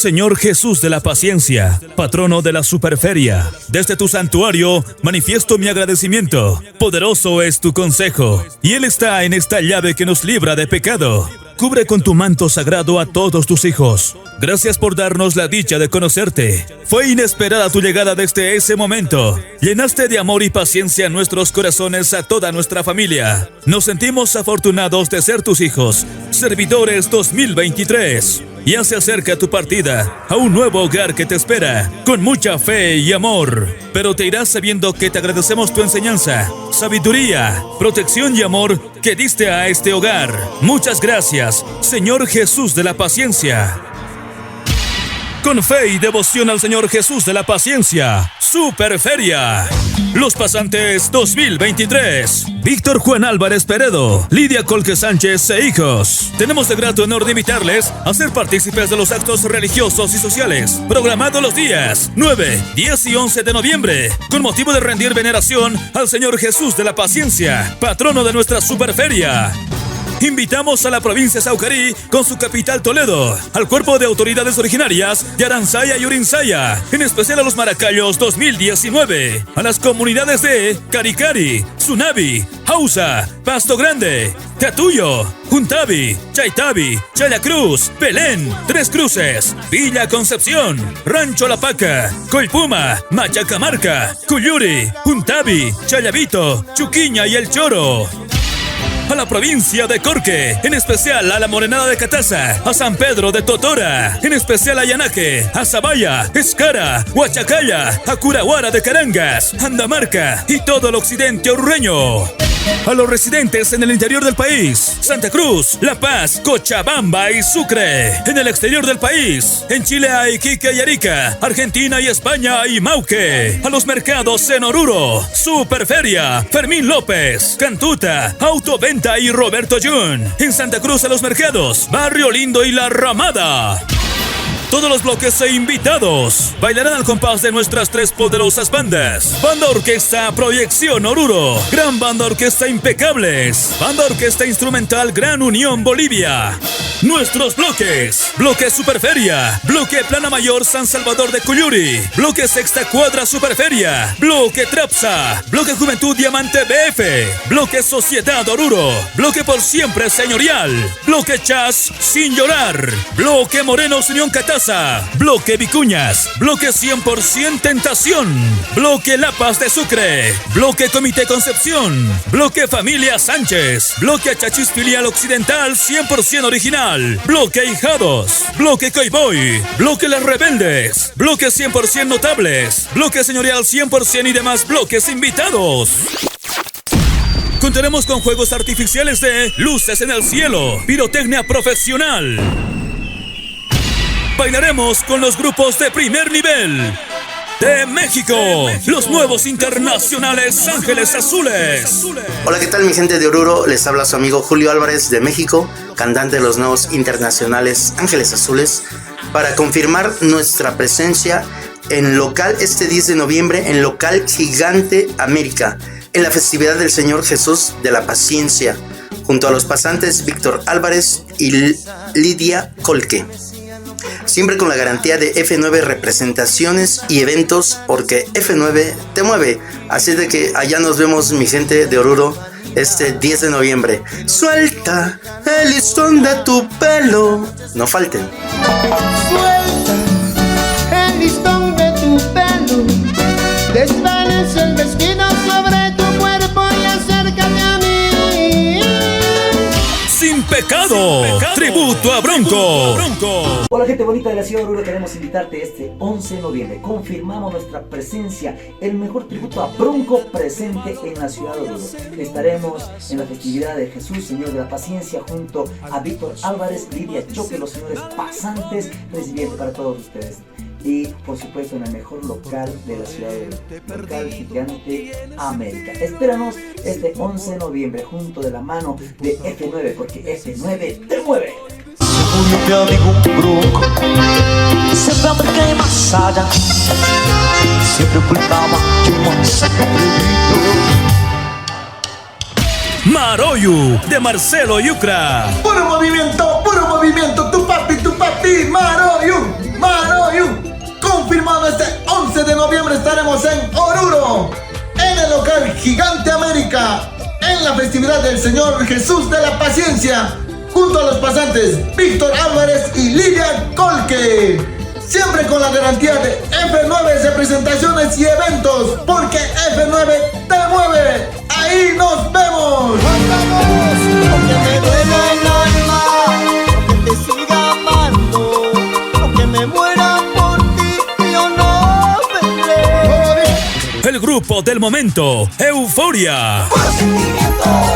Señor Jesús de la Paciencia, patrono de la Superferia, desde tu santuario manifiesto mi agradecimiento. Poderoso es tu consejo, y Él está en esta llave que nos libra de pecado. Cubre con tu manto sagrado a todos tus hijos. Gracias por darnos la dicha de conocerte. Fue inesperada tu llegada desde ese momento. Llenaste de amor y paciencia nuestros corazones a toda nuestra familia. Nos sentimos afortunados de ser tus hijos, servidores 2023. Ya se acerca tu partida a un nuevo hogar que te espera, con mucha fe y amor. Pero te irás sabiendo que te agradecemos tu enseñanza, sabiduría, protección y amor que diste a este hogar. Muchas gracias, Señor Jesús de la Paciencia. Con fe y devoción al Señor Jesús de la Paciencia, Superferia. Los Pasantes 2023. Víctor Juan Álvarez Peredo, Lidia Colque Sánchez e hijos. Tenemos el grato honor de invitarles a ser partícipes de los actos religiosos y sociales programados los días 9, 10 y 11 de noviembre, con motivo de rendir veneración al Señor Jesús de la Paciencia, patrono de nuestra Superferia. Invitamos a la provincia de Saucarí con su capital Toledo, al cuerpo de autoridades originarias de Aranzaya y Urinsaya, en especial a los Maracayos 2019, a las comunidades de Caricari, Sunavi, Hausa, Pasto Grande, Tatuyo, Juntavi, Chaitavi, Chayacruz, Belén, Tres Cruces, Villa Concepción, Rancho La Paca, Colpuma, Machacamarca, Cuyuri, Juntavi, Chayavito, Chuquiña y El Choro. A la provincia de Corque, en especial a la Morenada de Cataza, a San Pedro de Totora, en especial a Yanaque, a Zabaya, Escara, Huachacaya, a Curahuara de Carangas, Andamarca y todo el occidente orreño. A los residentes en el interior del país, Santa Cruz, La Paz, Cochabamba y Sucre. En el exterior del país, en Chile a Iquique y Arica, Argentina y España y Mauque. A los mercados en Oruro, Superferia, Fermín López, Cantuta, Autoventa y Roberto Jun. En Santa Cruz a los mercados, Barrio Lindo y La Ramada. Todos los bloques e invitados bailarán al compás de nuestras tres poderosas bandas. Banda Orquesta Proyección Oruro, Gran Banda Orquesta Impecables, Banda Orquesta Instrumental Gran Unión Bolivia. Nuestros bloques: Bloque Superferia, Bloque Plana Mayor San Salvador de Cuyuri, Bloque Sexta Cuadra Superferia, Bloque Trapsa, Bloque Juventud Diamante BF, Bloque Sociedad Oruro, Bloque Por Siempre Señorial, Bloque Chas Sin Llorar, Bloque Morenos Unión Cataza, Bloque Vicuñas, Bloque 100% Tentación, Bloque La Paz de Sucre, Bloque Comité Concepción, Bloque Familia Sánchez, Bloque Chachis Filial Occidental 100% original, Bloque Hijados, Bloque Coyboy, Bloque Las Rebeldes, Bloque 100% Notables, Bloque Señorial 100% y demás bloques invitados. Contaremos con juegos artificiales de luces en el cielo, pirotecnia profesional. Bailaremos con los grupos de primer nivel de México, los nuevos internacionales Ángeles Azules. Hola, ¿qué tal mi gente de Oruro? Les habla su amigo Julio Álvarez de México, cantante de los nuevos internacionales Ángeles Azules, para confirmar nuestra presencia en local este 10 de noviembre en local Gigante América, en la festividad del Señor Jesús de la Paciencia, junto a los pasantes Víctor Álvarez y Lidia Colque. Siempre con la garantía de F9 representaciones y eventos, porque F9 te mueve. Así de que allá nos vemos, mi gente de Oruro, este 10 de noviembre. Suelta el listón de tu pelo. No falten. Suelta el listón de tu pelo. Desvanece el vestido sobre tu cuerpo y acércate a mí. Sin pecado, tributo a Bronco. Hola gente bonita de la ciudad de Oruro, queremos invitarte este 11 de noviembre. Confirmamos nuestra presencia, el mejor tributo a Bronco presente en la ciudad de Oruro. Estaremos en la festividad de Jesús, Señor de la Paciencia, junto a Víctor Álvarez, Lidia Choque, los señores pasantes, recibiendo para todos ustedes. Y por supuesto en el mejor local de la ciudad de Oruro, local Gigante América. Espéranos este 11 de noviembre junto de la mano de F9, porque F9 te mueve. Murió meu amigo Bronco, sempre a brincar em massada, sempre ocultava de uma sacanagem. Maroyu, de Marcelo Yucra. Puro movimiento, tu papi, Maroyu. Gigante América, en la festividad del Señor Jesús de la Paciencia, junto a los pasantes Víctor Álvarez y Lidia Colque. Siempre con la garantía de F9 Representaciones y Eventos, porque F9 te mueve. Ahí nos vemos. Aunque me duela el alma, aunque te siga amando, aunque me muera por ti, yo no vendré. El grupo del momento, Euforia.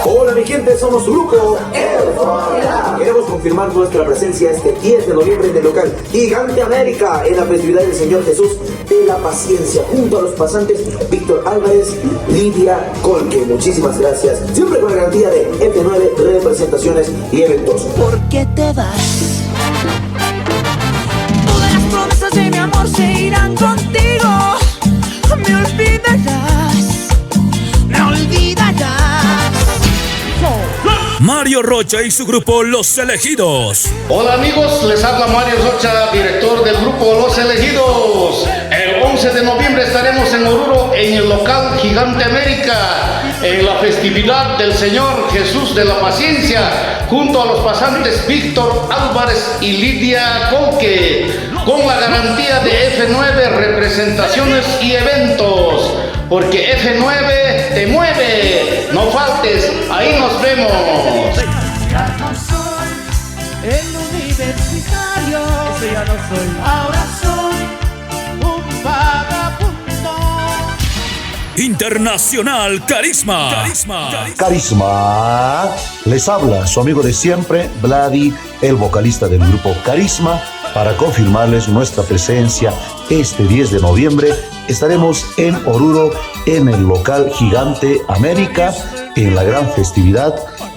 Hola mi gente, somos Grupo Euforia. Queremos confirmar nuestra presencia este 10 de noviembre en el local Gigante América en la festividad del Señor Jesús de la Paciencia, junto a los pasantes Víctor Álvarez, Lidia Colque. Muchísimas gracias. Siempre con la garantía de F9 Representaciones y Eventos. ¿Por qué te vas? Todas las promesas de mi amor se irán contigo. Me olvidarás, me olvidarás. Mario Rocha y su grupo Los Elegidos. Hola amigos, les habla Mario Rocha, director del grupo Los Elegidos. El 11 de noviembre estaremos en Oruro en el local Gigante América, en la festividad del Señor Jesús de la Paciencia, junto a los pasantes Víctor Álvarez y Lidia Colque, con la garantía de F9 Representaciones y Eventos, porque F9 te mueve. No faltes, ahí nos vemos. Ya no soy el universitario, eso ya no soy. Ahora soy un vagabundo. Internacional Carisma. Carisma. Les habla su amigo de siempre, Vladi, el vocalista del grupo Carisma, para confirmarles nuestra presencia este 10 de noviembre. Estaremos en Oruro, en el local Gigante América, en la gran festividad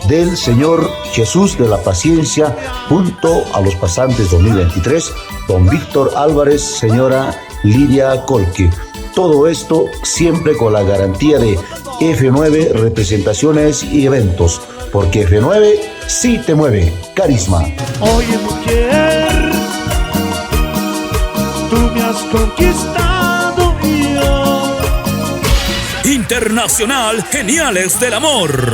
del Señor Jesús de la Paciencia, junto a los pasantes 2023, don Víctor Álvarez, señora Lidia Colque. Todo esto siempre con la garantía de F9 Representaciones y Eventos, porque F9 sí te mueve. Carisma. Oye mujer, tú me has conquistado y yo. Internacional Geniales del Amor.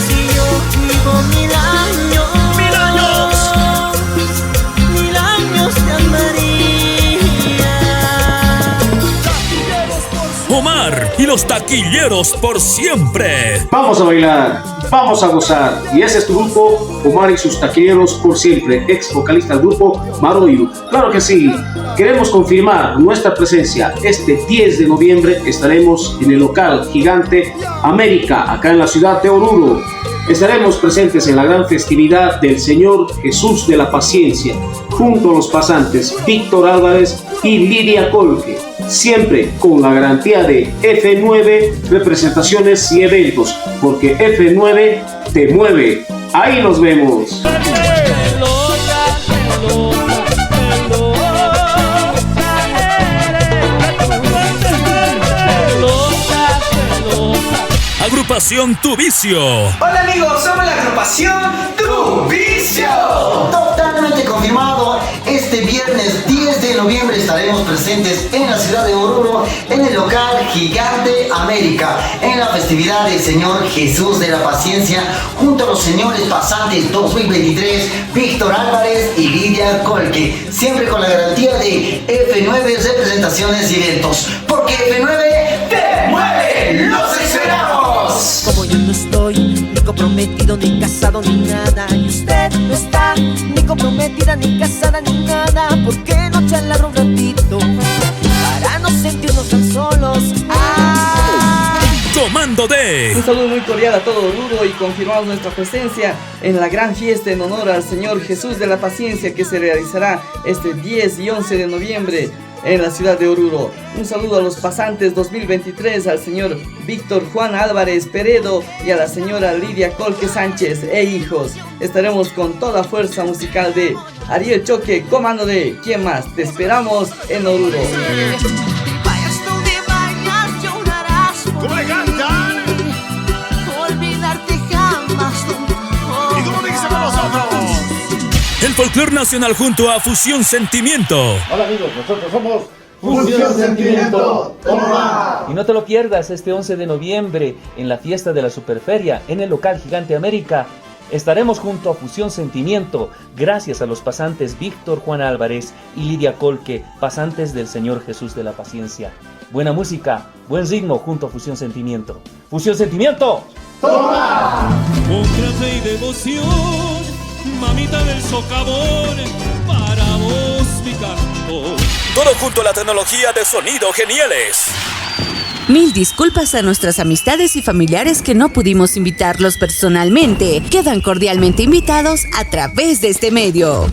Si yo vivo 1000 años, 1000 años te amaría. Omar y los Taquilleros por siempre. Vamos a bailar, vamos a gozar. Y ese es tu grupo, Omar y sus Taquilleros por siempre, ex vocalista del grupo Maroyu. Claro que sí, queremos confirmar nuestra presencia. Este 10 de noviembre estaremos en el local Gigante América, acá en la ciudad de Oruro. Estaremos presentes en la gran festividad del Señor Jesús de la Paciencia, junto a los pasantes Víctor Álvarez y Lidia Colque, siempre con la garantía de F9 Representaciones y Eventos, porque F9 te mueve. Ahí nos vemos. Agrupación Tu Vicio. Hola amigos, somos la agrupación Tu Vicio. Totalmente confirmado, este viernes 10 de noviembre estaremos presentes en la ciudad de Oruro, en el local Gigante América, en la festividad del Señor Jesús de la Paciencia, junto a los señores pasantes 2023, Víctor Álvarez y Lidia Colque, siempre con la garantía de F9 Representaciones y Eventos, porque F9 te mueve. ¡Los esperamos! Como yo no estoy ni comprometido, ni casado, ni nada, y usted no está ni comprometida, ni casada, ni nada, ¿por qué no charlar un ratito para no sentirnos tan solos? Comando D. Un saludo muy cordial a todo Oruro y confirmamos nuestra presencia en la gran fiesta en honor al Señor Jesús de la Paciencia, que se realizará este 10 y 11 de noviembre en la ciudad de Oruro. Un saludo a los pasantes 2023, al señor Víctor Juan Álvarez Peredo y a la señora Lidia Colque Sánchez e hijos. Estaremos con toda fuerza musical de Ariel Choque, Comando D. ¿Quién más? Te esperamos en Oruro. ¿Cómo le cantan? Olvidarte jamás. ¿Y cómo le dicen nosotros? El folclor nacional junto a Fusión Sentimiento. Hola amigos, nosotros somos Fusión Sentimiento, toma. Y no te lo pierdas este 11 de noviembre en la fiesta de la Superferia en el local Gigante América. Estaremos junto a Fusión Sentimiento, gracias a los pasantes Víctor Juan Álvarez y Lidia Colque, pasantes del Señor Jesús de la Paciencia. Buena música, buen ritmo junto a Fusión Sentimiento. ¡Fusión Sentimiento! ¡Toma! Con gran fe y devoción, mamita del socavón, para vos mi canto. Todo junto a la tecnología de sonido geniales. Mil disculpas a nuestras amistades y familiares que no pudimos invitarlos personalmente. Quedan cordialmente invitados a través de este medio.